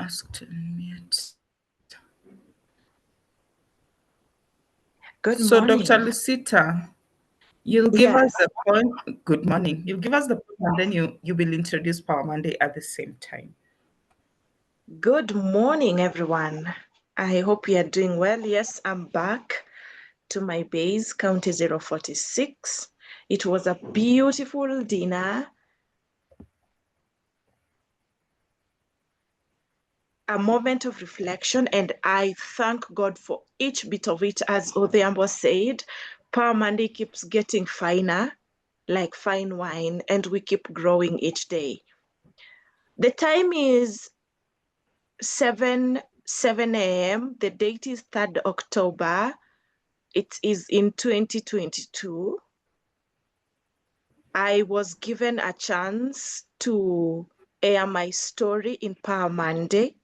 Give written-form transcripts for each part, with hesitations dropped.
asked to unmute. Good so, morning. Dr. Lucita, you'll give us the point. Good morning. You'll give us the point, and then you will introduce Power Monday at the same time. Good morning, everyone. I hope you are doing well. Yes, I'm back to my base, County 046. It was a beautiful dinner. A moment of reflection, and I thank God for each bit of it. As Odhiambo said, Power Monday keeps getting finer, like fine wine, and we keep growing each day. The time is 7 a.m. The date is 3rd October. It is in 2022. I was given a chance to air my story in Power Monday.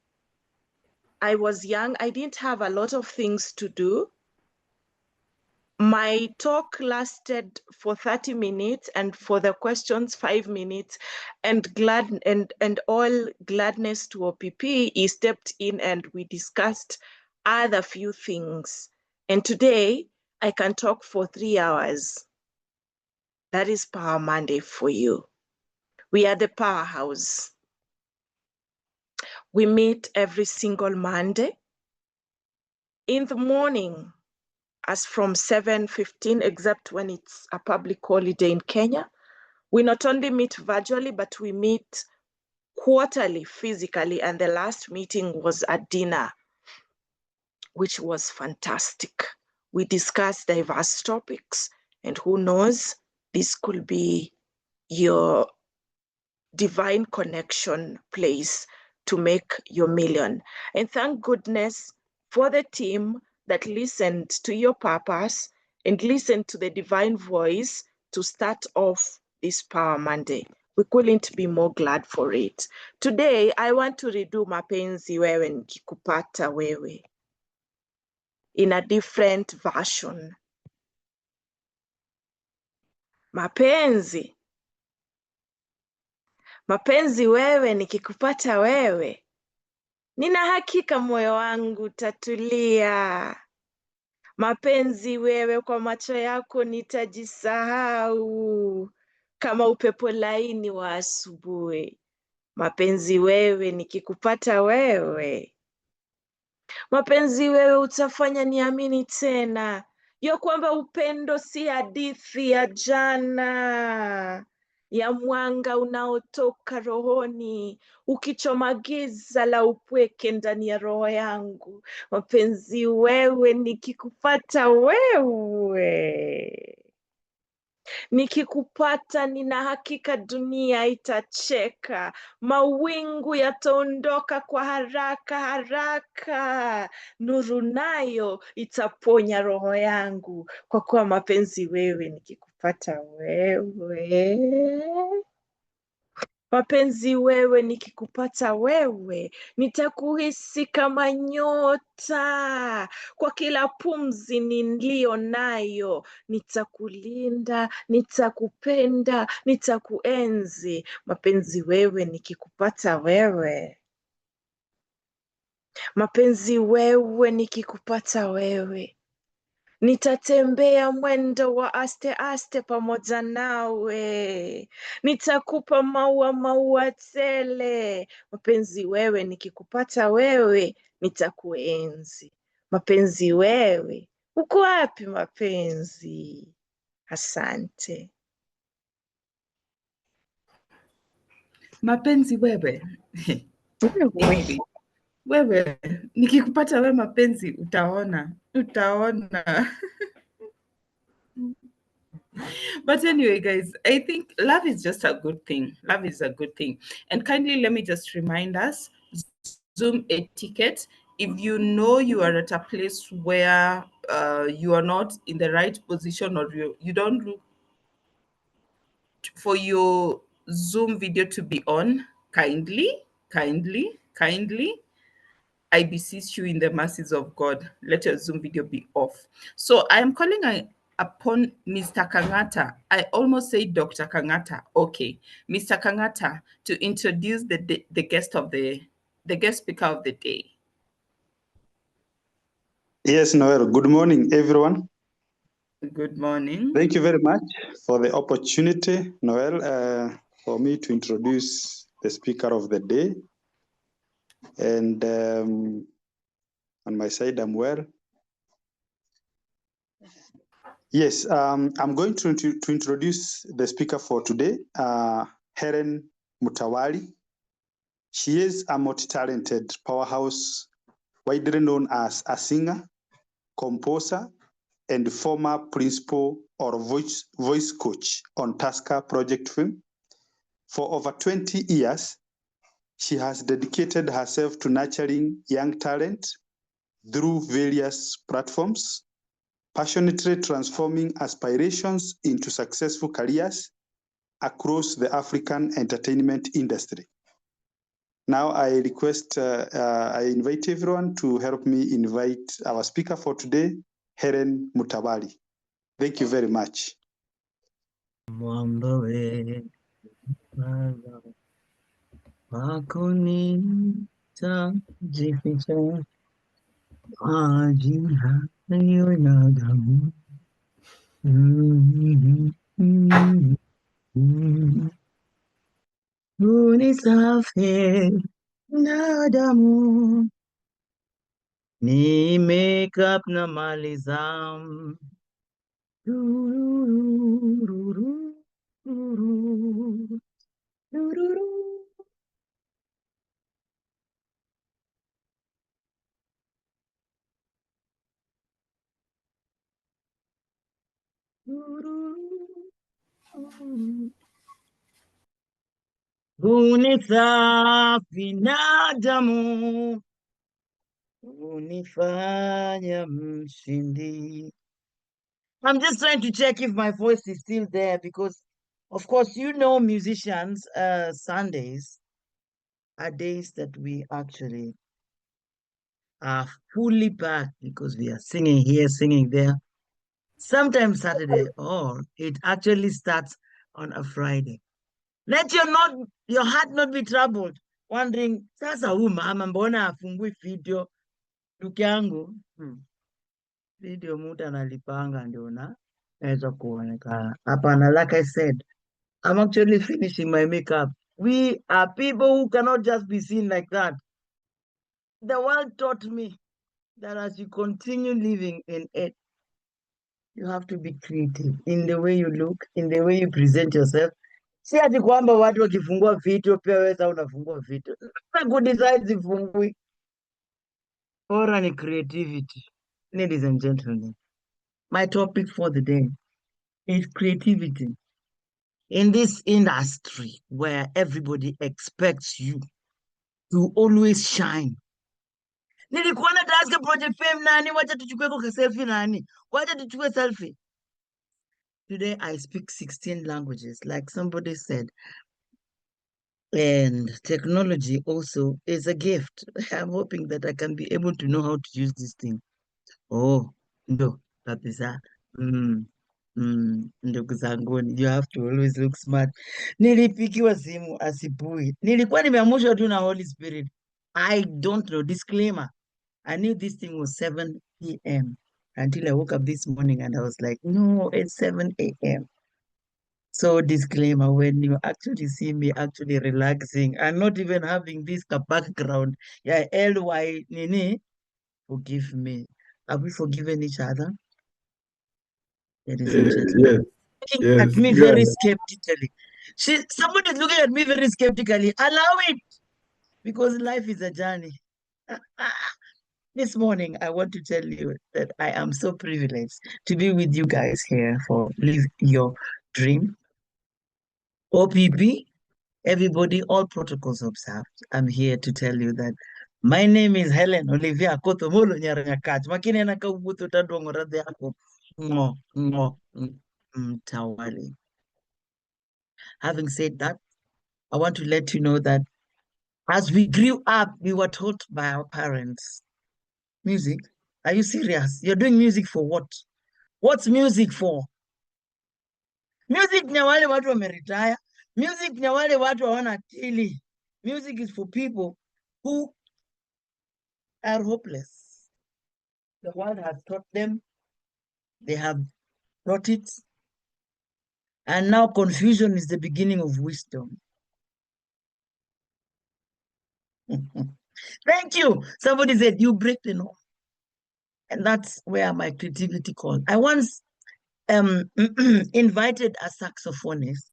I was young. I didn't have a lot of things to do. My talk lasted for 30 minutes, and for the questions, 5 minutes. And all gladness to OPP, he stepped in and we discussed other few things. And today I can talk for 3 hours. That is Power Monday for you. We are the powerhouse. We meet every single Monday in the morning, as from 7:15, except when it's a public holiday in Kenya. We not only meet virtually, but we meet quarterly physically. And the last meeting was a dinner, which was fantastic. We discussed diverse topics, and who knows, this could be your divine connection place to make your million. And thank goodness for the team that listened to your purpose and listened to the divine voice to start off this Power Monday. We couldn't be more glad for it. Today, I want to redo Mapenzi Wewe Nikikupata Wewe in a different version. Mapenzi wewe nikikupata wewe, nina hakika moyo wangu tatulia. Mapenzi wewe, kwa macho yako nitajisahau kama upepo laini wa asubuhi. Mapenzi wewe nikikupata wewe. Mapenzi wewe, utafanya niamini tena ya kwamba upendo si hadithi ya jana, ya mwanga unaotoka rohoni ukichoma giza la upweke ndani ya roho yangu. Mapenzi wewe, nikikupata wewe, nikikupata nina hakika dunia itacheka, mawingu yataondoka kwa haraka haraka, nuru nayo itaponya roho yangu, kwa kuwa mapenzi wewe, nikikupata wewe. Mapenzi wewe, nikikupata wewe, nitakuhisi kama nyota kwa kila pumzi niliyo nayo. Nitakulinda, nitakupenda, nitakuenzi. Mapenzi wewe, nikikupata wewe. Mapenzi wewe, nikikupata wewe, nitatembea mwendo wa aste aste pamoja nawe. Nitakupa maua tele. Mapenzi wewe, nikikupata wewe, nitakuenzi. Mapenzi wewe, uko wapi mapenzi? Asante. Mapenzi wewe. Wewe, nikikupata wewe mapenzi, utaona. But anyway, guys, I think love is just a good thing. Love is a good thing. And kindly let me just remind us, Zoom etiquette. If you know you are at a place where you are not in the right position, or you don't look for your Zoom video to be on, kindly, I beseech you in the mercies of God, let your Zoom video be off. So I am calling upon Mr. Kangata. I almost say Dr. Kangata. Okay, Mr. Kangata, to introduce the guest of the the guest speaker of the day. Yes, Noel. Good morning, everyone. Good morning. Thank you very much for the opportunity, Noel, for me to introduce the speaker of the day. And on my side, I'm well. Yes, I'm going to introduce the speaker for today, Hellen Mtawali. She is a multi-talented powerhouse, widely known as a singer, composer, and former principal or voice coach on Tusker Project Film. For over 20 years, she has dedicated herself to nurturing young talent through various platforms, passionately transforming aspirations into successful careers across the African entertainment industry. Now I invite everyone to help me invite our speaker for today, Hellen Mtawali. Thank you very much. Unisafi na damu ni makeup na malizam. Unisafi na damu unifanya mshindi. I'm just trying to check if my voice is still there because, of course, you know, musicians, Sundays are days that we actually are fully packed because we are singing here, singing there. Sometimes Saturday, or it actually starts on a Friday. Let your heart not be troubled, wondering, sasa huyu mama mbona afungui video? Ndugu yangu, video muta analipanga ndio naweza kuonekana. Hapana, like I said, I'm actually finishing my makeup. We are people who cannot just be seen like that. The world taught me that as you continue living in it, you have to be creative in the way you look, in the way you present yourself. Si ati kwamba watu wakifungua video pia wewe sasa unafungua video. Kudesign zifungui. Bora ni creativity. Ladies and gentlemen, my topic for the day is creativity. In this industry where everybody expects you to always shine. Nilikuwa na Tusker Project Fame nani, wacha tuchukue kwa selfie nani, wacha tuchukue selfie. Today I speak 16 languages, like somebody said. And technology also is a gift. I'm hoping that I can be able to know how to use this thing. Oh, no, kabisa. Ndugu zanguni, you have to always look smart. Nilipikiwa simu asubuhi. Nilikuwa nimeamushwa tu na Holy Spirit. I don't know, disclaimer. I knew this thing was 7 p.m. until I woke up this morning and I was like, no, it's 7 a.m. So disclaimer, when you actually see me actually relaxing and not even having this background, yeah, LY Nini, forgive me. Have we forgiven each other? Ladies and gentlemen. Looking at me very skeptically. Somebody is looking at me very skeptically. Allow it, because life is a journey. This morning, I want to tell you that I am so privileged to be with you guys here for Live Your Dream. OPP, everybody, all protocols observed. I'm here to tell you that my name is Hellen Olivia Kotomolo Nyarangakach. Makine na kaubuto tadongo radhe yako. Mtawali. Having said that, I want to let you know that as we grew up, we were taught by our parents. Music? Are you serious? You're doing music for what? What's music for? Music ni wale watu wameretire. Music ni wale watu hawana akili. Music is for people who are hopeless. The world has taught them, they have taught it, and now confusion is the beginning of wisdom. Thank you. Somebody said, you break the norm. And that's where my creativity called. I once invited a saxophonist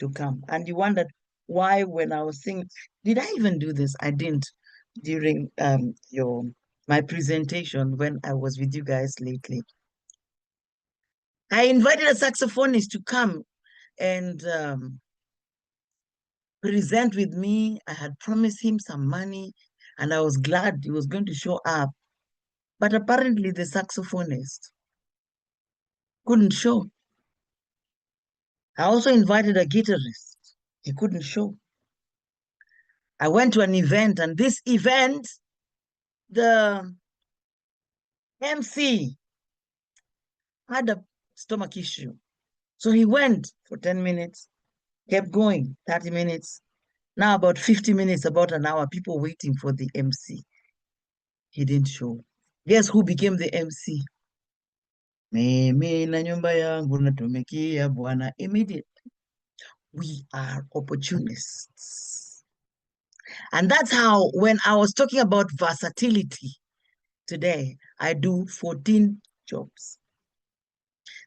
to come, and you wondered why when I was singing, did I even do this? I didn't during my presentation when I was with you guys lately. I invited a saxophonist to come and present with me. I had promised him some money, and I was glad he was going to show up. But apparently the saxophonist couldn't show. I also invited a guitarist. He couldn't show. I went to an event, and this event, the MC had a stomach issue. So he went for 10 minutes, kept going, 30 minutes. Now about 50 minutes, about an hour, people waiting for the MC. He didn't show. Guess who became the MC? Mimi na nyumba yangu natumikia Bwana. Immediately. We are opportunists. And that's how, when I was talking about versatility today, I do 14 jobs.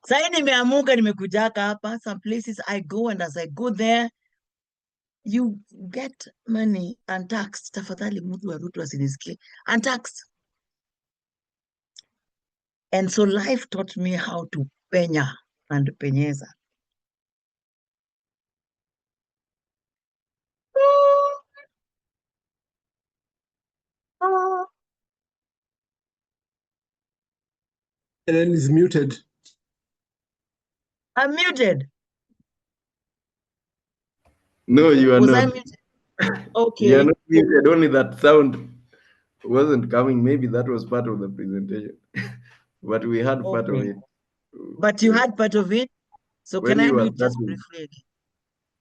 Sai nimeamuka nimekujaka hapa. Some places I go, and as I go there, you get money untaxed. Tafadhali mtu wa Ruto asinisikie. Untaxed. And so life taught me how to penya and penyeza. Hellen is muted. I'm muted. No, you are Was not. I muted? Okay. You are not muted. Only that sound wasn't coming. Maybe that was part of the presentation, but we had part of Okay. it. But you had part of it. So When can I you do were it just starting. briefly again?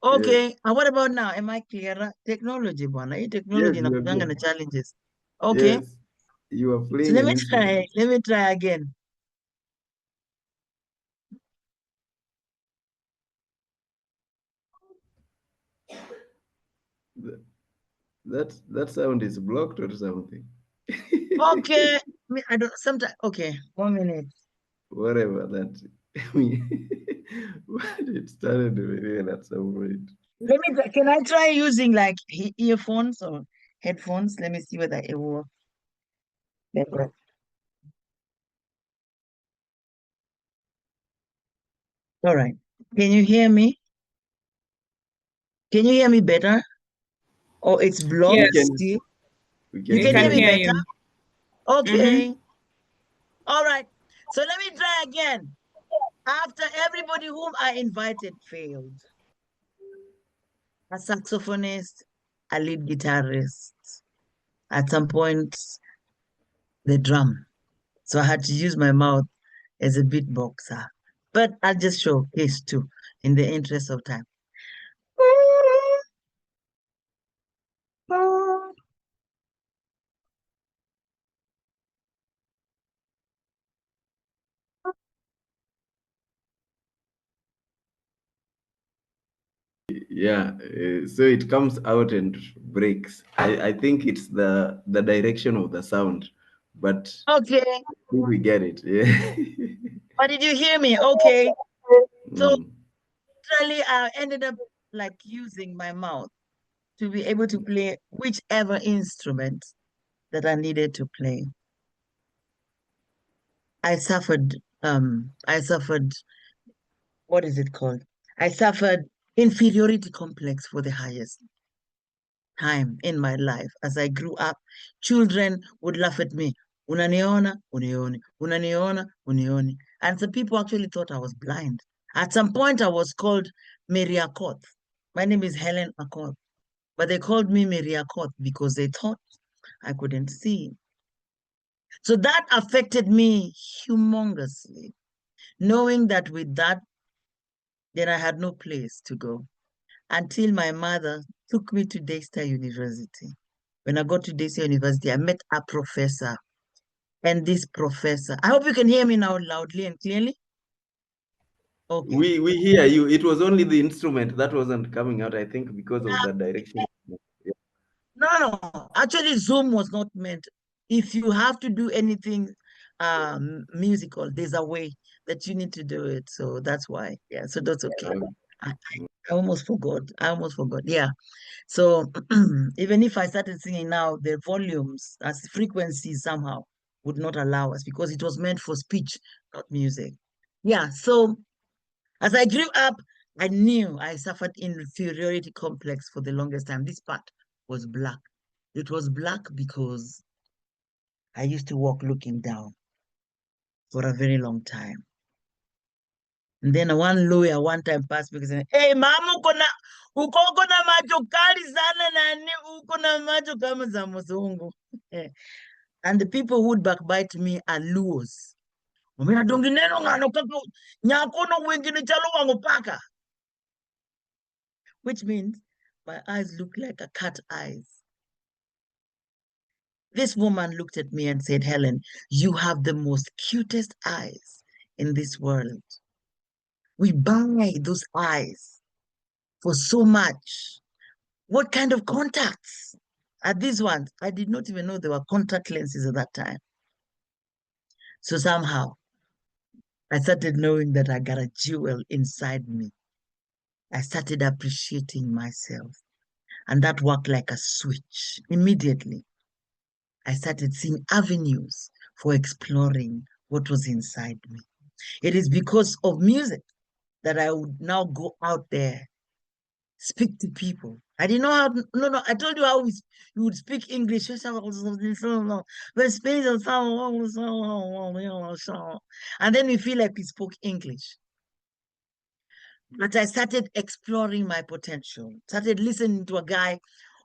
Okay. And what about now? Am I clearer? Technology, bwana. Hii technology Yes, you are inakujanga na good. challenges. Okay. Yes, you are So playing let an me instrument. try. Let me try again. That sound is blocked or something. Okay. I don't sometimes okay. 1 minute. Whatever that. But it started very well at some point. Let me can I try using like earphones or headphones? Let me see whether it will work better. All right. Can you hear me? Can you hear me better? Or it's blocked Yes. still? We You We can hear can me hear better? you. Okay. All right. So let me try again. After everybody whom I invited failed, a saxophonist, a lead guitarist, at some point, the drum. So I had to use my mouth as a beatboxer. But I'll just showcase too, in the interest of time. Yeah, so it comes out and breaks. I think it's the direction of the sound, but Okay. I think we get it. Yeah. But did you hear me? Okay. So Mm. literally I ended up like using my mouth to be able to play whichever instrument that I needed to play. I suffered, what is it called? I suffered inferiority complex for the highest time in my life. As I grew up, children would laugh at me. Unaniona, unioni, unaniona, unioni. And some people actually thought I was blind. At some point, I was called Mary Akoth. My name is Hellen Akoth. But they called me Mary Akoth because they thought I couldn't see. So that affected me humongously, knowing that with that, then I had no place to go until my mother took me to Daystar University. When I got to DC University, I met a professor. And this professor, I hope you can hear me now loudly and clearly. Okay. We hear you. It was only the instrument that wasn't coming out, I think, because of the direction. Yeah. No. Actually, Zoom was not meant. If you have to do anything musical, there's a way that you need to do it. So that's why. Yeah, so that's okay. I almost forgot. Yeah. So even if I started singing now, the volumes as frequencies somehow would not allow us because it was meant for speech, not music. Yeah. So as I grew up, I knew I suffered inferiority complex for the longest time. This part was black. It was black because I used to walk looking down for a very long time. And then one lawyer one time passed me and said, "Hey, mama, uko na macho kali sana nani, uko na macho kama za mzungu." And the people who would backbite me are Luos. Which means my eyes look like a cat eyes. This woman looked at me and said, "Hellen, you have the most cutest eyes in this world. We buy those eyes for so much. What kind of contacts are these ones?" I did not even know there were contact lenses at that time. So somehow I started knowing that I got a jewel inside me. I started appreciating myself. And that worked like a switch. Immediately, I started seeing avenues for exploring what was inside me. It is because of music that I would now go out there, speak to people. I didn't know how, no, I told you how you would speak English. And then we feel like we spoke English. But I started exploring my potential, started listening to a guy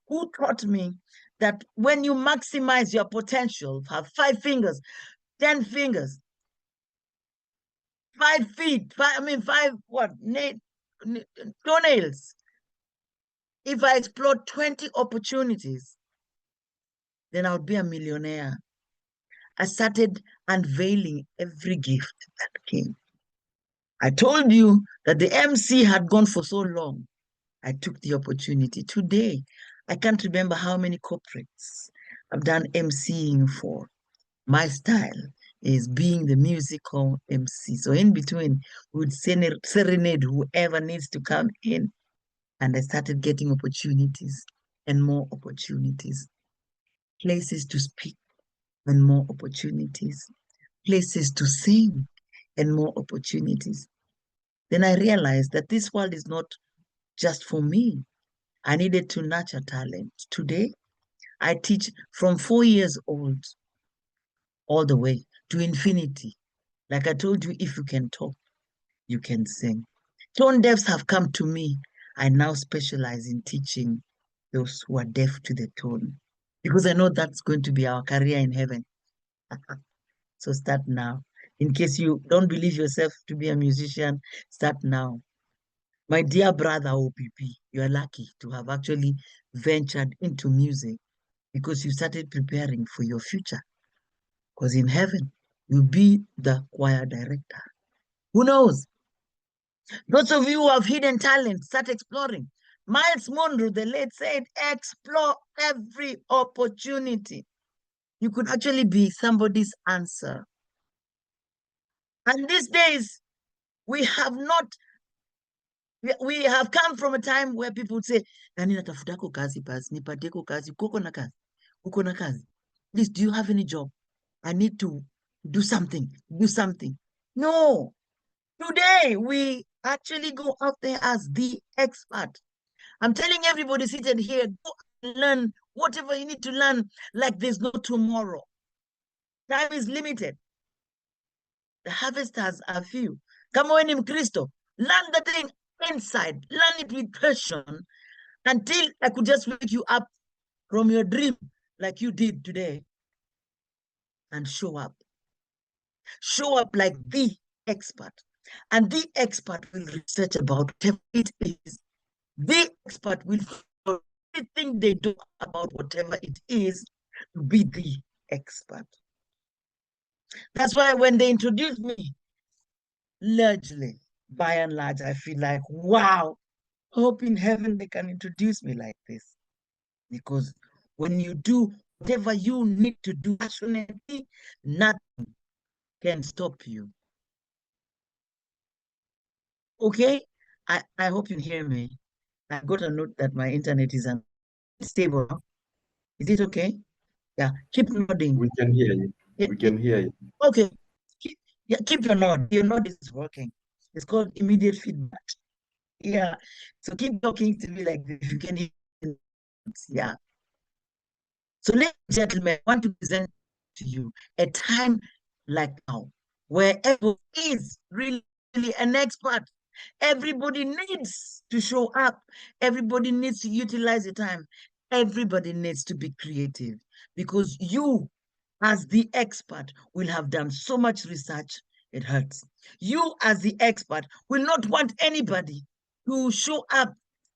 who taught me that when you maximize your potential, have 5 fingers, 10 fingers, 5 feet, 5 what? Toenails. If I explored 20 opportunities, then I would be a millionaire. I started unveiling every gift that came. I told you that the MC had gone for so long. I took the opportunity. Today, I can't remember how many corporates I've done MCing for. My style is being the musical MC. So in between, we would serenade whoever needs to come in. And I started getting opportunities and more opportunities, places to speak and more opportunities, places to sing and more opportunities. Then I realized that this world is not just for me. I needed to nurture talent. Today, I teach from 4 years old all the way to infinity. Like I told you, if you can talk, you can sing. Tone deafs have come to me. I now specialize in teaching those who are deaf to the tone because I know that's going to be our career in heaven. So start now. In case you don't believe yourself to be a musician, start now. My dear brother OPP, you are lucky to have actually ventured into music because you started preparing for your future. Because in heaven, you'll be the choir director. Who knows? Those of you who have hidden talent, start exploring. Miles Monroe, the late, said, explore every opportunity. You could actually be somebody's answer. And these days, we have come from a time where people would say, "Nani natafutako kazi basi, nipateko kazi, uko na kazi. Please, do you have any job? I need to do something. No. Today, we actually go out there as the expert. I'm telling everybody seated here, go and learn whatever you need to learn like there's no tomorrow. Time is limited. The harvesters are few. Kama wewe ni Mkristo, learn the thing inside. Learn it with passion until I could just wake you up from your dream like you did today and show up. Show up like the expert. And the expert will research about whatever it is. The expert will everything they do about whatever it is to be the expert. That's why when they introduce me, largely, by and large, I feel like, wow, hope in heaven they can introduce me like this. Because when you do whatever you need to do passionately, nothing can stop you. Okay? I hope you hear me. I got a note that my internet is unstable. Is it okay? Yeah, keep nodding. We can hear you. We can hear you. Okay. Keep your nod. Your nod is working. It's called immediate feedback. Yeah. So keep talking to me like this. If you can hear me. Yeah. So, ladies and gentlemen, I want to present to you a time like now, where everyone is really an expert. Everybody needs to show up. Everybody needs to utilize the time. Everybody needs to be creative, because you, as the expert, will have done so much research, it hurts. You, as the expert, will not want anybody to show up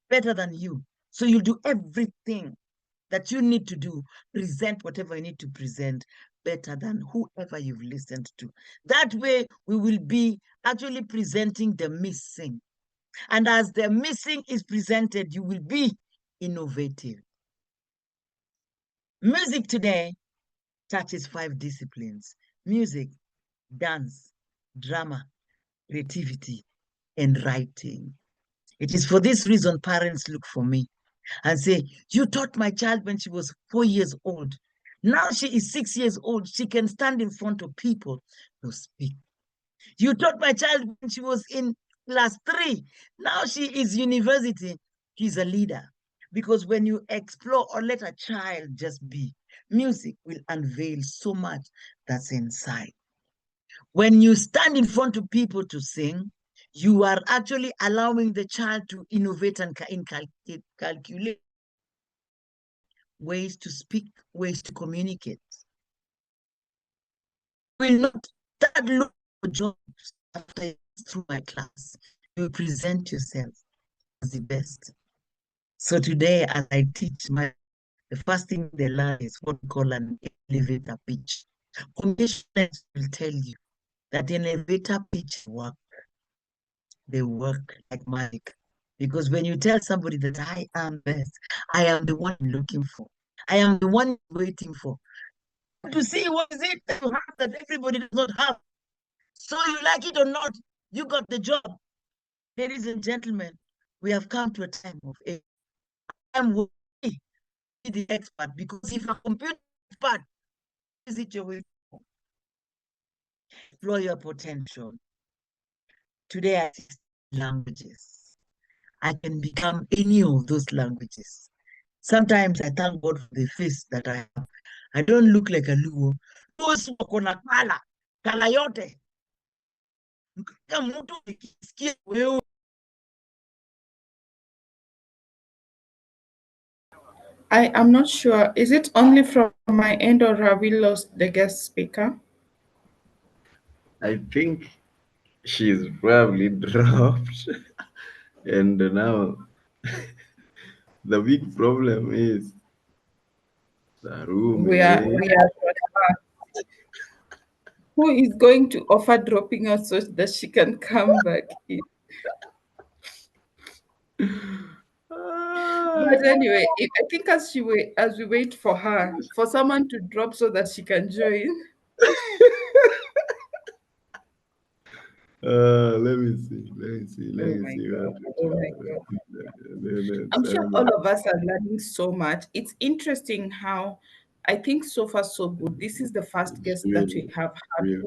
better than you. So you'll do everything that you need to do, present whatever you need to present better than whoever you've listened to. That way, we will be actually presenting the missing. And as the missing is presented, you will be innovative. Music today touches 5 disciplines: music, dance, drama, creativity, and writing. It is for this reason parents look for me and say, you taught my child when she was 4 years old. Now she is 6 years old. She can stand in front of people to speak. You taught my child when she was in class 3. Now she is university. She's a leader. Because when you explore or let a child just be, music will unveil so much that's inside. When you stand in front of people to sing, you are actually allowing the child to innovate and calculate ways to speak, ways to communicate. You will not start looking for jobs after you through my class. You present yourself as the best. So today, as I teach the first thing they learn is what we call an elevator pitch. Commissioners will tell you that an elevator pitch work. They work like magic. Because when you tell somebody that I am best, I am the one looking for, I am the one waiting for, to see what is it that you have that everybody does not have. So you like it or not, you got the job. Ladies and gentlemen, we have come to a time of age. I am will be the expert, because if a computer expert, is it your way? Explore your potential. Today I teach languages. I can become any of those languages. Sometimes I thank God for the face that I have. I don't look like a Luo. Those wako na kala yote. Mtu nikisikia wewe. I am not sure. Is it only from my end, or have we lost the guest speaker? I think she's probably dropped. And now the big problem is the room. We are who is going to offer dropping us so that she can come back in? But anyway, I think as we wait for her, for someone to drop so that she can join. Let me see. Oh my God. I'm sure all of us are learning so much. It's interesting how I think so far so good. This is the first guest that we have had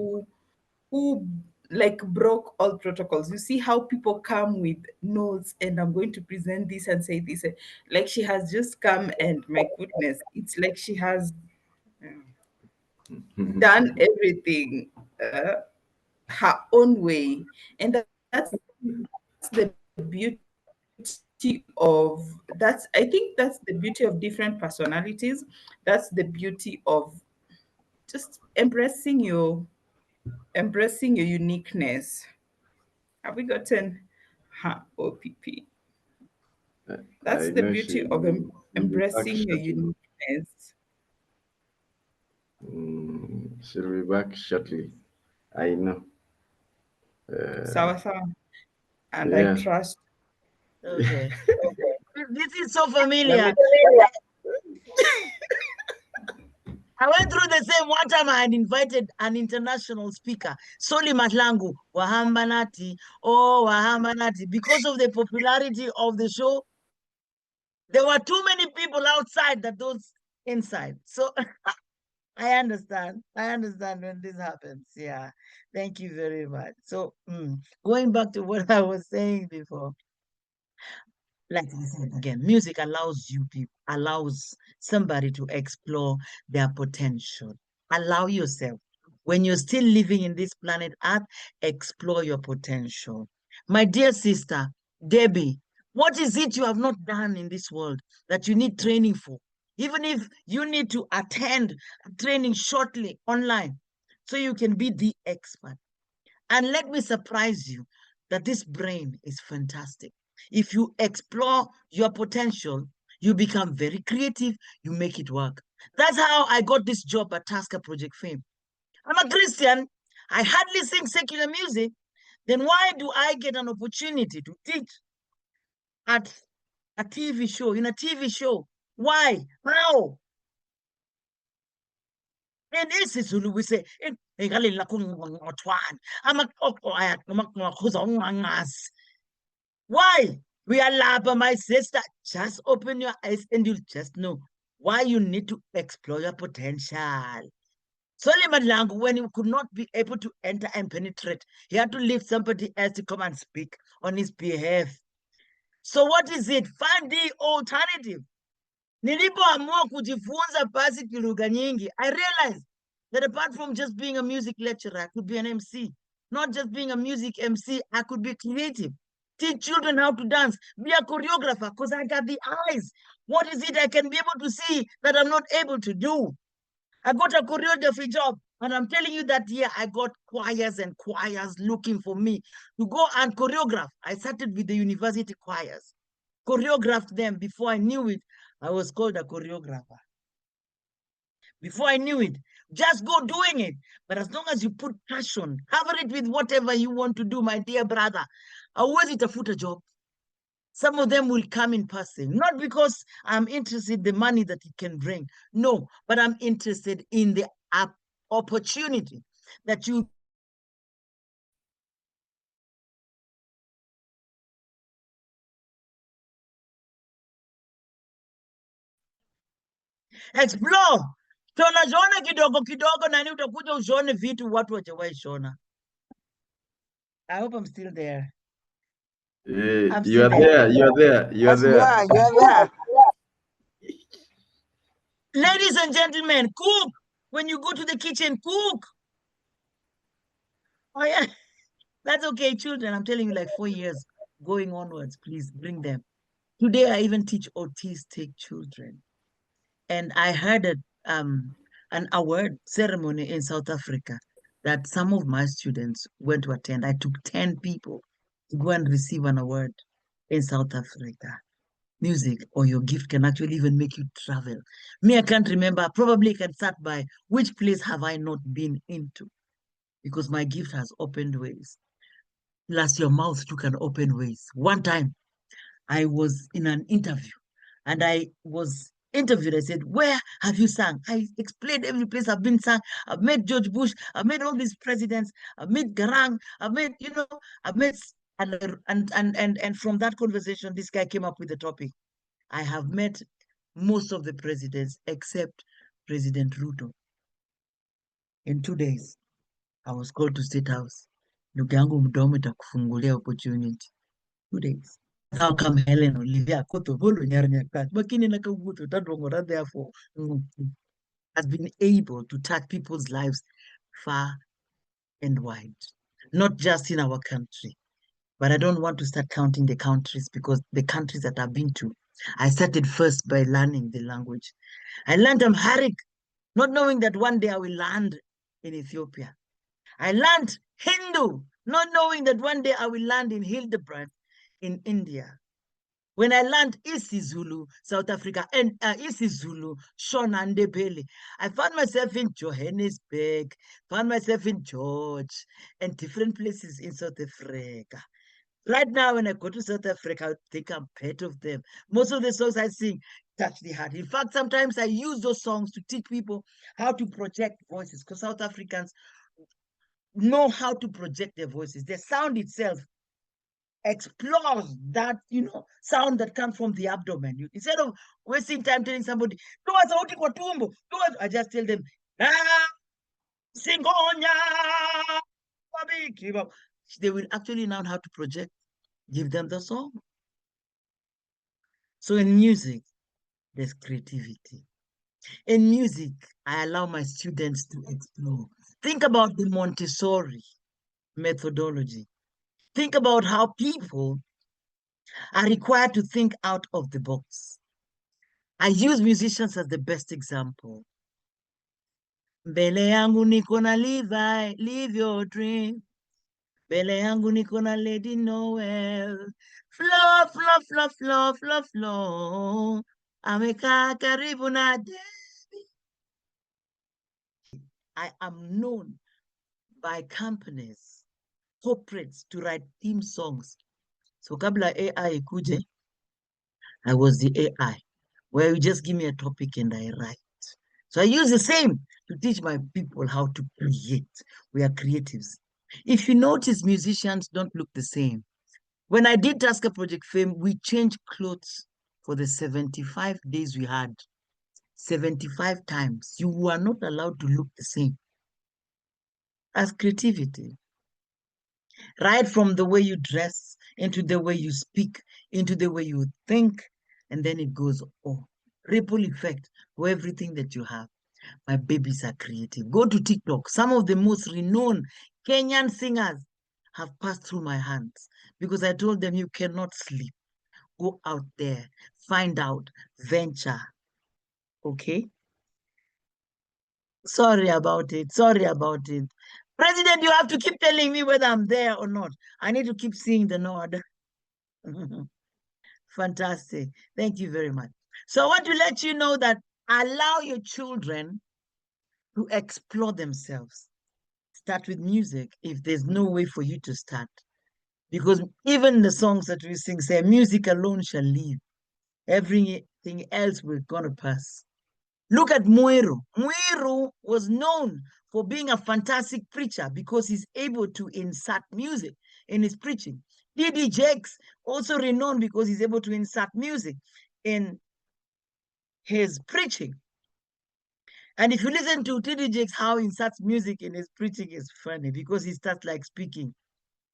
who like broke all protocols. You see how people come with notes, and I'm going to present this and say this. Like she has just come, and my goodness, it's like she has done everything her own way, and that's the beauty of I think that's the beauty of different personalities. That's the beauty of just embracing your uniqueness. Have we gotten her OPP? That's I the know beauty of embracing your shortly. uniqueness. She'll be back shortly. I know. Uh, Sawa sawa. And I yeah. trust. Okay. This is so Let familiar. me I went through the same one time. I had invited an international speaker, Soli Matlangu, Wahambanati, oh Wahambanati. Because of the popularity of the show, there were too many people outside that those inside. So I understand. I understand when this happens. Yeah. Thank you very much. So going back to what I was saying before, like I said again, music allows somebody to explore their potential. Allow yourself. When you're still living in this planet Earth, explore your potential. My dear sister, Debbie, what is it you have not done in this world that you need training for? Even if you need to attend training shortly online so you can be the expert. And let me surprise you that this brain is fantastic. If you explore your potential, you become very creative, you make it work. That's how I got this job at Tasker Project Fame. I'm a Christian. I hardly sing secular music. Then why do I get an opportunity to teach at a TV show, in a TV show? Why? How? And this is what we say. Why? We are lava, my sister. Just open your eyes and you'll just know why you need to explore your potential. Solomon Lang, when he could not be able to enter and penetrate, he had to leave somebody else to come and speak on his behalf. So what is it? Find the alternative. Nilipoamua kujifunza basic lugha nyingi, I realized that apart from just being a music lecturer, I could be an MC. Not just being a music MC, I could be creative. Teach children how to dance, be a choreographer, because I got the eyes. What is it I can be able to see that I'm not able to do? I got a choreography job, and I'm telling you that year I got choirs and choirs looking for me to go and choreograph. I started with the university choirs, choreographed them. Before I knew it, I was called a choreographer. Before I knew it, just go doing it. But as long as you put passion, cover it with whatever you want to do, my dear brother, always itafuta job. Some of them will come in passing, not because I'm interested in the money that it can bring. No, but I'm interested in the opportunity that you explore. Tunaziona kidogo kidogo, nani utakuja uzione vitu watu hawajawahi shona. I hope I'm still there. I'm you are still there. there. You are there. You are Yes, you there. are. You are there. Ladies and gentlemen, cook. When you go to the kitchen, cook. Oh, yeah. That's okay, children. I'm telling you, like 4 years going onwards, please bring them. Today, I even teach autistic children. And I heard an award ceremony in South Africa that some of my students went to attend. I took 10 people to go and receive an award in South Africa. Music or your gift can actually even make you travel. Me, I can't remember. Probably can start by which place have I not been into? Because my gift has opened ways. Plus, your mouth too can open ways. One time, I was in an interview and I was interviewed. I said, "Where have you sung?" I explained every place I've been sung. I've met George Bush. I've met all these presidents. I've met Garang. I've met, I've met, and from that conversation, this guy came up with the topic. I have met most of the presidents except President Ruto. In 2 days, I was called to State House. Ndugu yangu mdomo itakufungulia opportunity. 2 days. How come Helen Olivia Kotobolo Nyarnyakat, Makini Nakabuto, Tadwongora, therefore, has been able to touch people's lives far and wide, not just in our country. But I don't want to start counting the countries because the countries that I've been to, I started first by learning the language. I learned Amharic, not knowing that one day I will land in Ethiopia. I learned Hindu, not knowing that one day I will land in Hildebrand in India. When I learned isiZulu, South Africa, and isiZulu, Shona and Ndebele, I found myself in Johannesburg, found myself in George, and different places in South Africa. Right now, when I go to South Africa, I think I'm part of them. Most of the songs I sing touch the heart. In fact, sometimes I use those songs to teach people how to project voices, because South Africans know how to project their voices. The sound itself explores that, sound that comes from the abdomen. Instead of wasting time telling somebody, I just tell them, Singonya. They will actually learn how to project. Give them the song. So in music, there's creativity. In music, I allow my students to explore. Think about the Montessori methodology. Think about how people are required to think out of the box. I use musicians as the best example. Mbele yangu niko na Levi, live your dream. Mbele yangu niko na Lady Noel. Flow, flow, flow, flow, flow, flow. Amekaa karibu na Debbie. I am known by companies, corporates to write theme songs. So kabla AI ikuje, I was the AI, where you just give me a topic and I write. So I use the same to teach my people how to create. We are creatives. If you notice, musicians don't look the same. When I did Tasker Project Fame, we changed clothes for the 75 days we had. 75 times. You were not allowed to look the same. As creativity. Right from the way you dress, into the way you speak, into the way you think, and then it goes, ripple effect for everything that you have. My babies are creative. Go to TikTok. Some of the most renowned Kenyan singers have passed through my hands because I told them you cannot sleep. Go out there, find out, venture. Okay? Sorry about it. Sorry about it. President, you have to keep telling me whether I'm there or not. I need to keep seeing the nod. Fantastic. Thank you very much. So I want to let you know that allow your children to explore themselves. Start with music if there's no way for you to start. Because even the songs that we sing say, music alone shall live. Everything else will gonna pass. Look at Muiru. Muiru was known for being a fantastic preacher because he's able to insert music in his preaching. D.D. Jakes, also renowned because he's able to insert music in his preaching. And if you listen to D.D. Jakes, how he inserts music in his preaching is funny because he starts like speaking.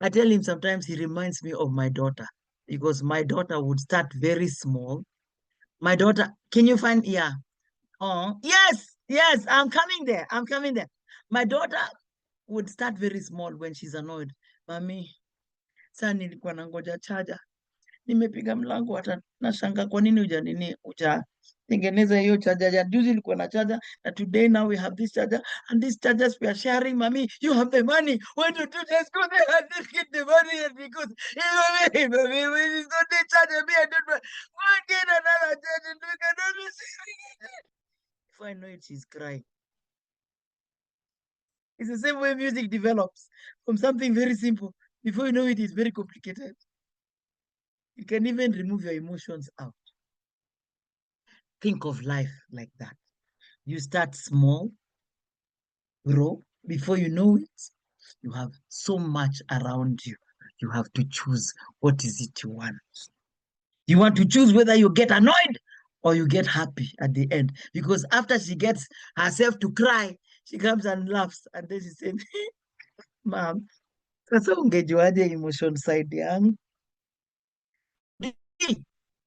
I tell him sometimes he reminds me of my daughter because my daughter would start very small. My daughter, can you find, yeah. Oh, yes, I'm coming there. I'm coming there. My daughter would start very small when she's annoyed. Mami, saa nilikuwa nangoja chaja. Nimepiga mlango hata nashanga kwa nini hujatengeneza hiyo charger ya juzi ilikuwa na charger na today now we have this charger and these chargers we are sharing. Mami, you have the money, why don't you just go there and just get the money? And because mami, when it's not the charger, me I don't want to get another charger. We cannot be serious. If I know it, she's crying. It's the same way music develops from something very simple. Before you know it, it's very complicated. You can even remove your emotions out. Think of life like that. You start small, grow. Before you know it, you have so much around you. You have to choose what is it you want. You want to choose whether you get annoyed or you get happy at the end. Because after she gets herself to cry, she comes and laughs. And then she says, Mom, sasa ungejuaje emotion side yangu?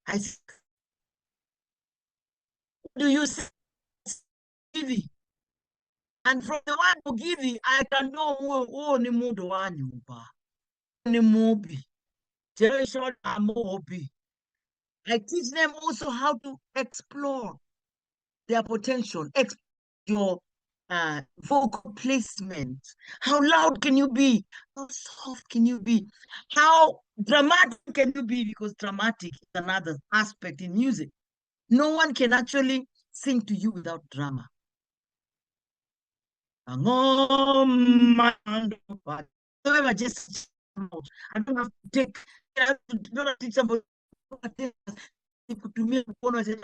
I said, do you say? And from the one who give you, I can know who ni mudo wa nyumba. Ni mobi. Generation amobi. I teach them also how to explore their potential, explore your vocal placement. How loud can you be? How soft can you be? How dramatic can you be? Because dramatic is another aspect in music. No one can actually sing to you without drama. I just I don't have to take don't have to teach somebody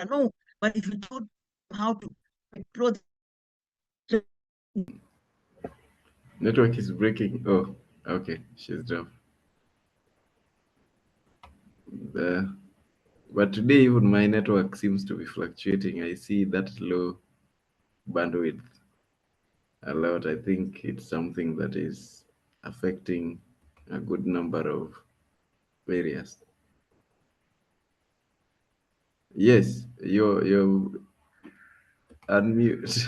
no, but if you taught how to explore Network is breaking. Oh, okay. She's dropped. But today, even my network seems to be fluctuating. I see that low bandwidth a lot. I think it's something that is affecting a good number of areas. Yes, you're unmute.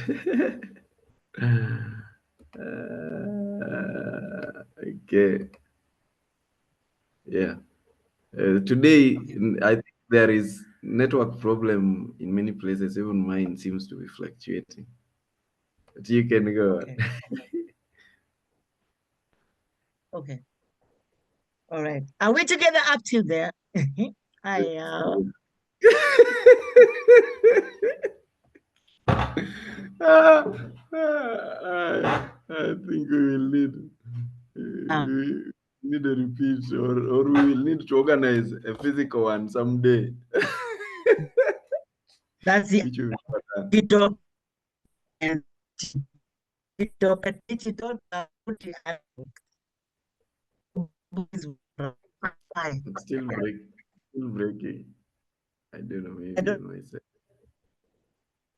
Okay. Yeah. Today, I think there is network problem in many places. Even mine seems to be fluctuating. But you can go Okay. Okay. All right. Are we together up till there? I on. Ah, I think we will need a repeat, or we will need to organize a physical one someday. that's the Which will be better. Tito and Tito Petito It's still breaking. I don't know, I maybe don't on my side.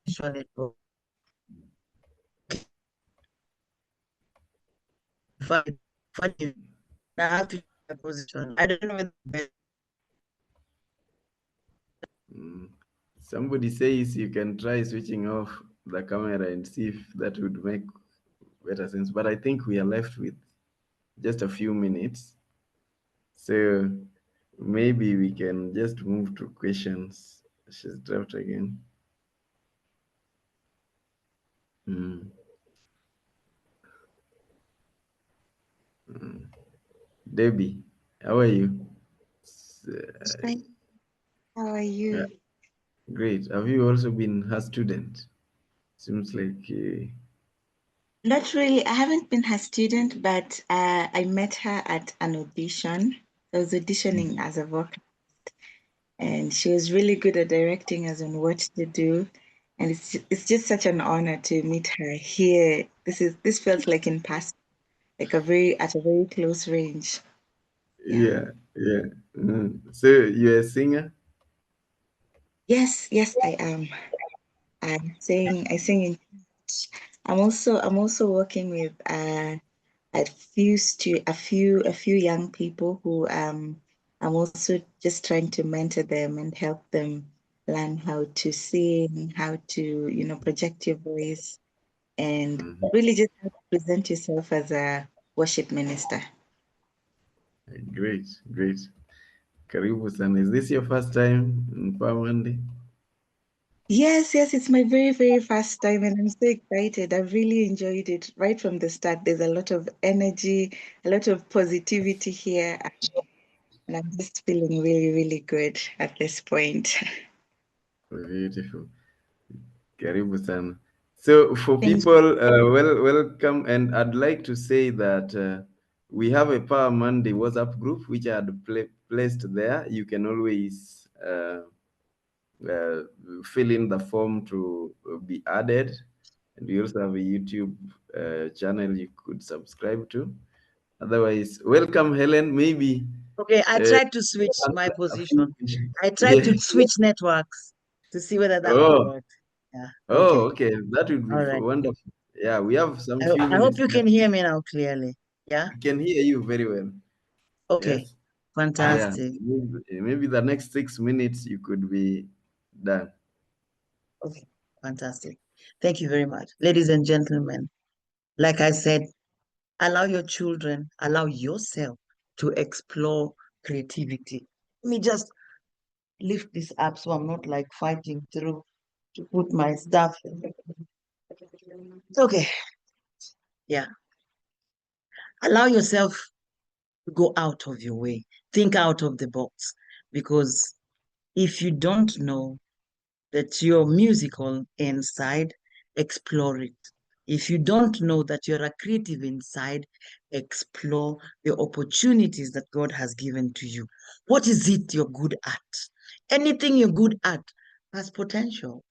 usually go. Funny, funny. I have to my position. I don't know whether Mm. Somebody says you can try switching off the camera and see if that would make better sense. But I think we are left with just a few minutes. So maybe we can just move to questions. She's dropped again. Mm. Mm. Debbie, how are you? Fine. How are Yeah, you? great. Have you also been her student? Seems like Not really. I haven't been her student, but I met her at an audition. I was auditioning as a vocalist, and she was really good at directing us on what to do. And it's just such an honor to meet her here. This felt like in person, like at a very close range. Yeah. yeah. Mm. So you're a singer? Yes, I am. I sing in church. I'm also working with a few young people who I'm also just trying to mentor them and help them learn how to sing, how to project your voice, and Mhm. really just how to present yourself as a worship minister. Great, great. Karibu sana. Is this your first time in Pamandi? Yes, it's my very, very first time, and I'm so excited. I've really enjoyed it right from the start. There's a lot of energy, a lot of positivity here, and I'm just feeling really, really good at this point. Beautiful. Karibu sana. So for Thank people, welcome, and I'd like to say that we have a Power Monday WhatsApp group which I had placed there. You can always uh, fill in the form to be added, and we also have a YouTube channel you could subscribe to. Otherwise, welcome, Helen. Maybe okay, I uh, tried to switch my a few position. questions. I tried Yeah. to switch networks to see whether that would Oh, work. Yeah. oh, Okay. okay. That would be All right. wonderful. Yeah, we have some I, few I hope minutes you left. can hear me now clearly. Yeah. We can hear you very well. Okay. Yes. Yeah. Fantastic. Maybe the next 6 minutes you could be done. Okay. Fantastic. Thank you very much. Ladies and gentlemen, like I said, allow your children, allow yourself to explore creativity. Let me just lift this up so I'm not like fighting through to put my stuff. okay. Yeah. Allow yourself to go out of your way. Think out of the box. Because if you don't know that you're musical inside, explore it. If you don't know that you're a creative inside, explore the opportunities that God has given to you. What is it you're good at? Anything you're good at has potential.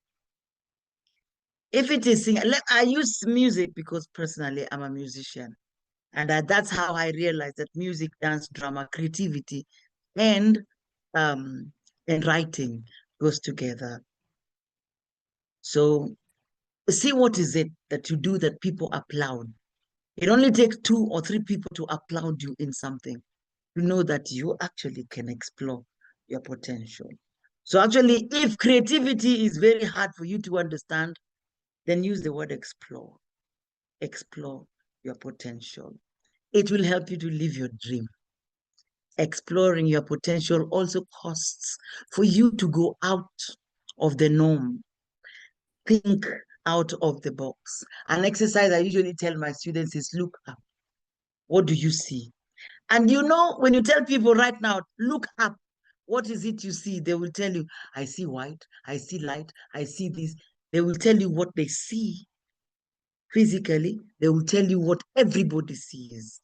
If it is singing, I use music because personally I'm a musician. And that's how I realized that music, dance, drama, creativity, and writing goes together. So see what is it that you do that people applaud. It only takes 2 or 3 people to applaud you in something to know that you actually can explore your potential. So actually, if creativity is very hard for you to understand, then use the word explore. Explore your potential. It will help you to live your dream. Exploring your potential also costs for you to go out of the norm. Think out of the box. An exercise I usually tell my students is look up. What do you see? And you know, when you tell people right now, look up, what is it you see? They will tell you, I see white, I see light, I see this. They will tell you what they see physically. They will tell you what everybody sees.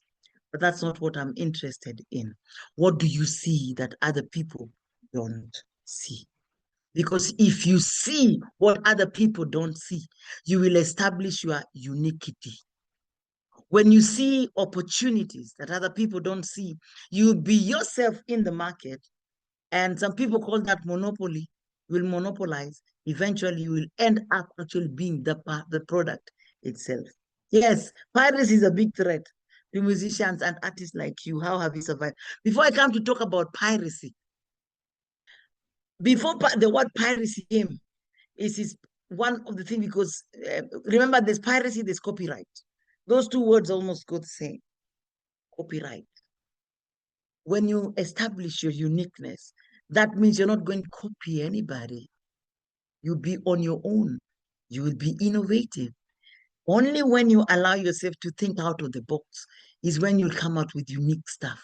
But that's not what I'm interested in. What do you see that other people don't see? Because if you see what other people don't see, you will establish your uniquity. When you see opportunities that other people don't see, you be yourself in the market. And some people call that monopoly. You will monopolize. Eventually, you will end up actually being the product itself. Yes, piracy is a big threat to musicians and artists like you. How have you survived? Before I come to talk about piracy, before the word piracy came, is one of the things, because remember, there's piracy, there's copyright. Those 2 words almost go the same. Copyright. When you establish your uniqueness, that means you're not going to copy anybody. You'll be on your own. You will be innovative. Only when you allow yourself to think out of the box is when you'll come out with unique stuff.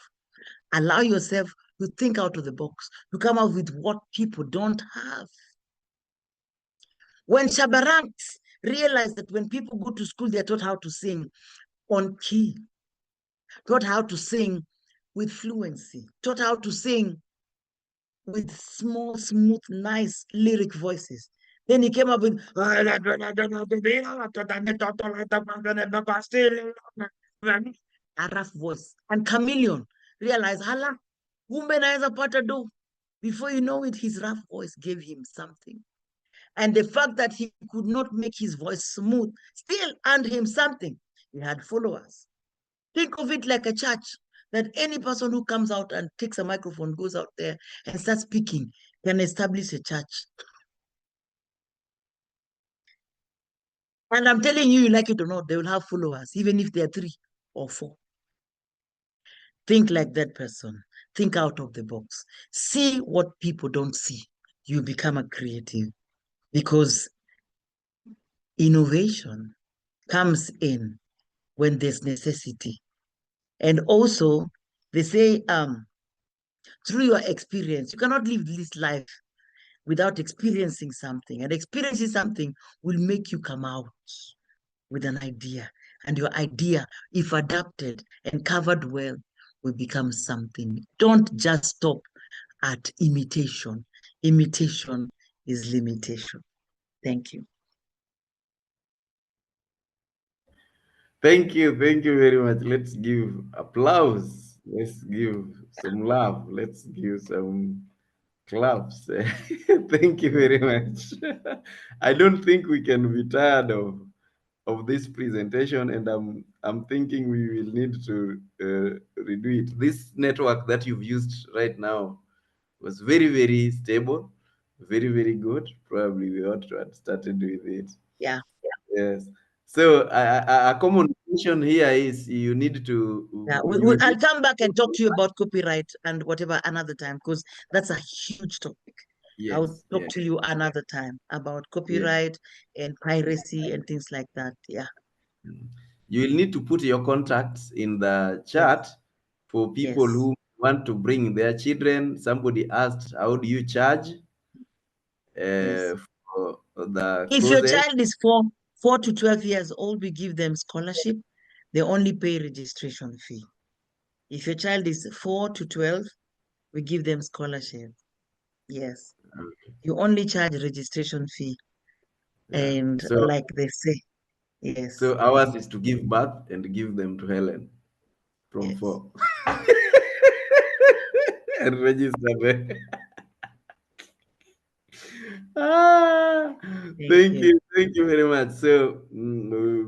Allow yourself to think out of the box, to come out with what people don't have. When Shabaranks realized that when people go to school, they're taught how to sing on key, taught how to sing with fluency, taught how to sing with small, smooth, nice lyric voices. Then he came up with a rough voice. And Chameleon realized, hala, kumbe naweza pata do. Before you know it, his rough voice gave him something. And the fact that he could not make his voice smooth still earned him something. He had followers. Think of it like a church, that any person who comes out and takes a microphone, goes out there and starts speaking, can establish a church. And I'm telling you, like it or not, they will have followers, even if they're 3 or 4. Think like that person. Think out of the box. See what people don't see. You become a creative, because innovation comes in when there's necessity. And also, they say, through your experience, you cannot live this life without experiencing something. And experiencing something will make you come out with an idea. And your idea, if adapted and covered well, will become something. Don't just stop at imitation. Imitation is limitation. Thank you. Thank you very much. Let's give applause. Let's give some love. Let's give some claps. Thank you very much. I don't think we can be tired of this presentation, and I'm thinking we will need to redo it. This network that you've used right now was very stable, very good. Probably we ought to have started with it. Yeah. Yes. So a common question here is you need to. Yeah, I'll come back and talk to you about copyright and whatever another time, because that's a huge topic. Yes, I'll talk yes. to you another time about copyright and piracy and things like that. Yeah. You will need to put your contacts in the chat for people Yes. who want to bring their children. Somebody asked, how do you charge Yes. for the If your cruises? child is 4 to 12 years old, we give them scholarship. They only pay registration fee. If your child is 4 to 12, we give them scholarship. Yes. You only charge registration fee. Yeah. And So, like they say, yes, so ours is to give birth and give them to Helen from yes. 4 and register them. Ah, Thank you. thank you very much. So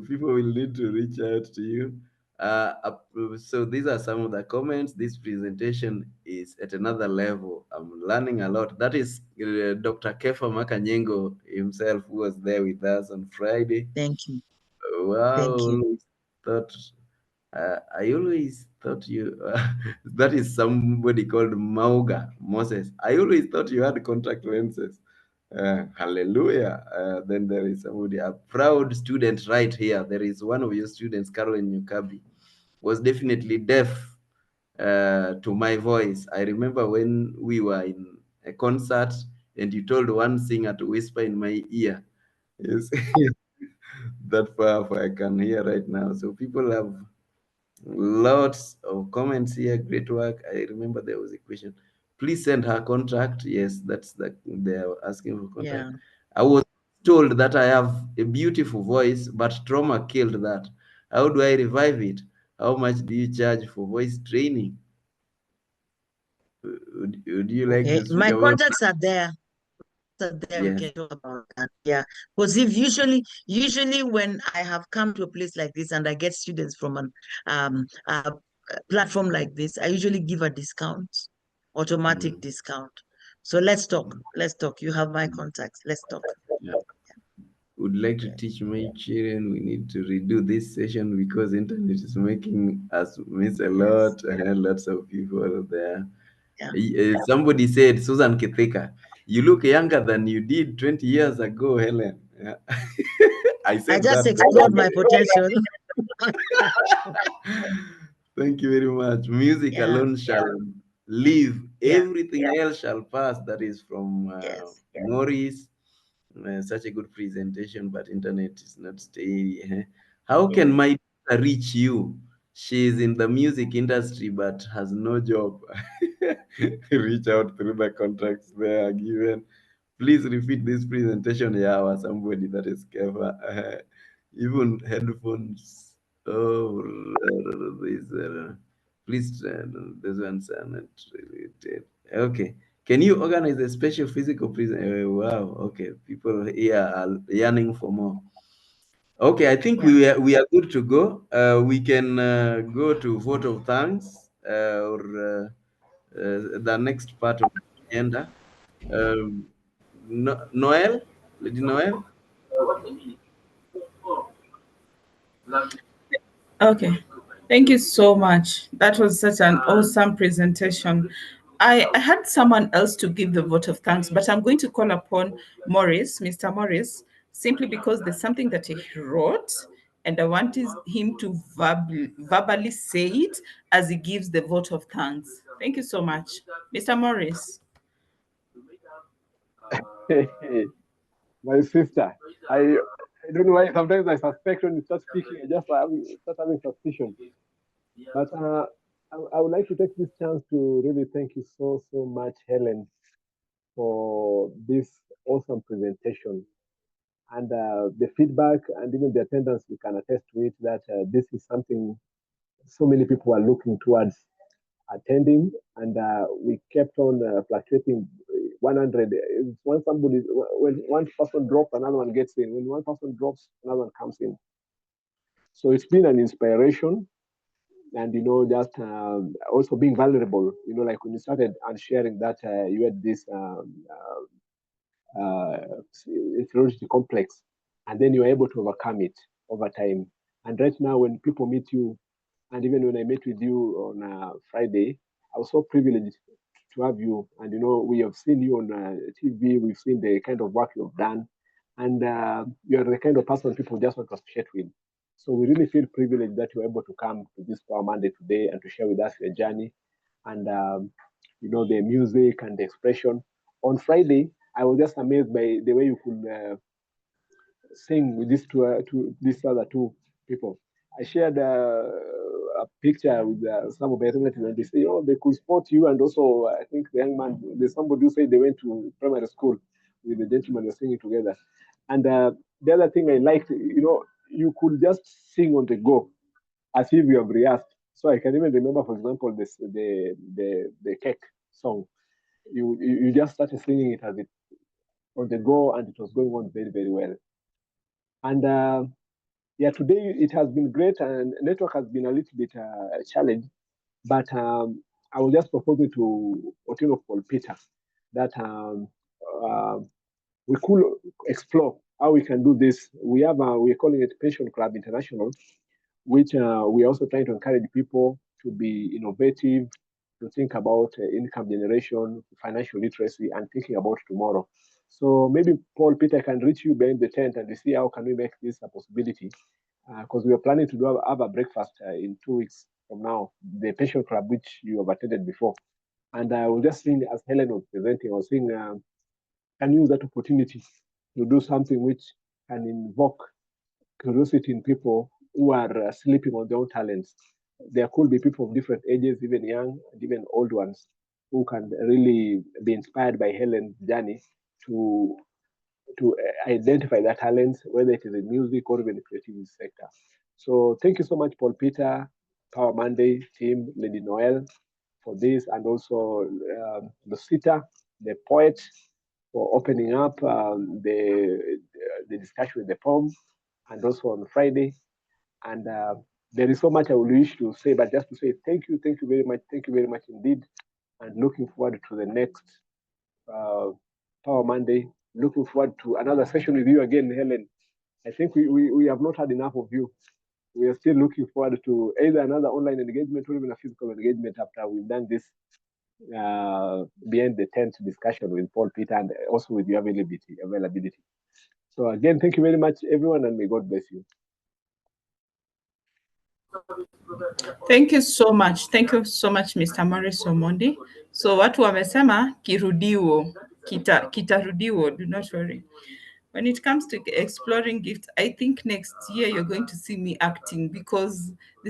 people will need to reach out to you. So these are some of the comments. This presentation is at another level. I'm learning a lot. That is Dr. Kefa Makanyengo himself, who was there with us on Friday. Thank you. Wow, Thank you. always thought I always thought you that is somebody called Mauga Moses. I always thought you had contact lenses. Hallelujah. Then there is somebody, a proud student right here. There is one of your students, Caroline Nyukabi, was definitely deaf to my voice. I remember when we were in a concert and you told one singer to whisper in my ear. Yes, that powerful I can hear right now. So people have lots of comments here. Great work. I remember there was a question. Please send her contact. Yes, that's they're asking for contact. Yeah. I was told that I have a beautiful voice, but trauma killed that. How do I revive it? How much do you charge for voice training? Would you like Okay. to speak My about that? contacts are there. We Yes. can talk about that. Yeah. Because if usually when I have come to a place like this and I get students from an a platform like this, I usually give a discount, automatic Mm, discount. So let's talk. Let's talk. You have my contacts. Let's talk. yeah. Would like to Yeah. teach my children. We need to redo this session because internet is making us miss a Yes. lot. Lots of people there. Yeah. Somebody said, Susan Kitheka, you look younger than you did 20 years ago, Helen. Yeah. I I said just that. explored my potential. Thank you very much. Music Yeah. alone shall live. Yeah. Everything else shall pass. That is from Yes. Maurice. Such a good presentation, but internet is not steady. How Yeah. can my daughter reach you? She is in the music industry but has no job. Reach out through the contacts they are given. Please repeat this presentation. Yeah, or somebody that is clever. Even headphones. Oh, these please, those ones are not related. Okay. Can you organize a special physical present? Wow. Okay. People here are yearning for more. Okay, I think Yeah. we are good to go. We can go to vote of thanks or the next part of the agenda. Um, Noel, Lady Noel. Okay. Thank you so much. That was such an awesome presentation. I had someone else to give the vote of thanks, but I'm going to call upon Morris, Mr. Morris, simply because there's something that he wrote, and I want him to verbally say it as he gives the vote of thanks. Thank you so much. Mr. Morris. My sister, I don't know why. Sometimes I suspect when you start speaking, I just start having suspicion. But I would like to take this chance to really thank you so much, Helen, for this awesome presentation and the feedback and even the attendance. We can attest to it that this is something so many people are looking towards attending, and we kept on fluctuating 100. When when one person drops, another one gets in. When one person drops, another one comes in. So it's been an inspiration, and just also being vulnerable. Like when you started and sharing that you had this inferiority complex, and then you're able to overcome it over time. And right now, when people meet you, and even when I met with you on Friday, I was so privileged to have you. And we have seen you on TV. We've seen the kind of work you've done, and you're the kind of person people just want to associate with. So we really feel privileged that you're able to come to this Power Monday today and to share with us your journey and the music and the expression. On Friday, I was just amazed by the way you could sing with these other two people. I shared a picture with some of my relatives, and they say, "Oh, they could spot you." And also, I think the young man, there's somebody who said they went to primary school with the gentleman were singing together. And the other thing I liked, you could just sing on the go, as if you have rehearsed. So I can even remember, for example, the cake song. You just started singing it as it on the go, and it was going on very, very well. And today it has been great, and network has been a little bit challenged. But I will just propose it to Otino Paul Peter that we could explore how we can do this. We're calling it Pension Club International, which we're also trying to encourage people to be innovative, to think about income generation, financial literacy, and thinking about tomorrow. So maybe Paul Peter can reach you behind the tent and see how can we make this a possibility. Because we are planning to have a breakfast in 2 weeks from now, the Pension Club, which you have attended before. And I was just seeing, as Helen was presenting, I was saying, can use that opportunity to do something which can invoke curiosity in people who are sleeping on their own talents. There could be people of different ages, even young and even old ones, who can really be inspired by Helen's journey to identify their talents, whether it is in music or even the creative sector. So thank you so much, Paul Peter, Power Monday team, Lady Noel, for this, and also Lucita, the poet, for opening up the discussion with the poem, and also on Friday. And there is so much I would wish to say, but just to say thank you very much indeed, and looking forward to the next Power Monday. Looking forward to another session with you again, Helen. I think we have not had enough of you. We are still looking forward to either another online engagement or even a physical engagement after we've done this behind the tent discussion with Paul Peter and also with your availability. So again, thank you very much, everyone, and may God bless you. Thank you so much. Thank you so much, Mr. Morris Omondi. So watu wamesema kirudiwo, kitarudiwo, do not worry. When it comes to exploring gifts, I think next year you're going to see me acting because this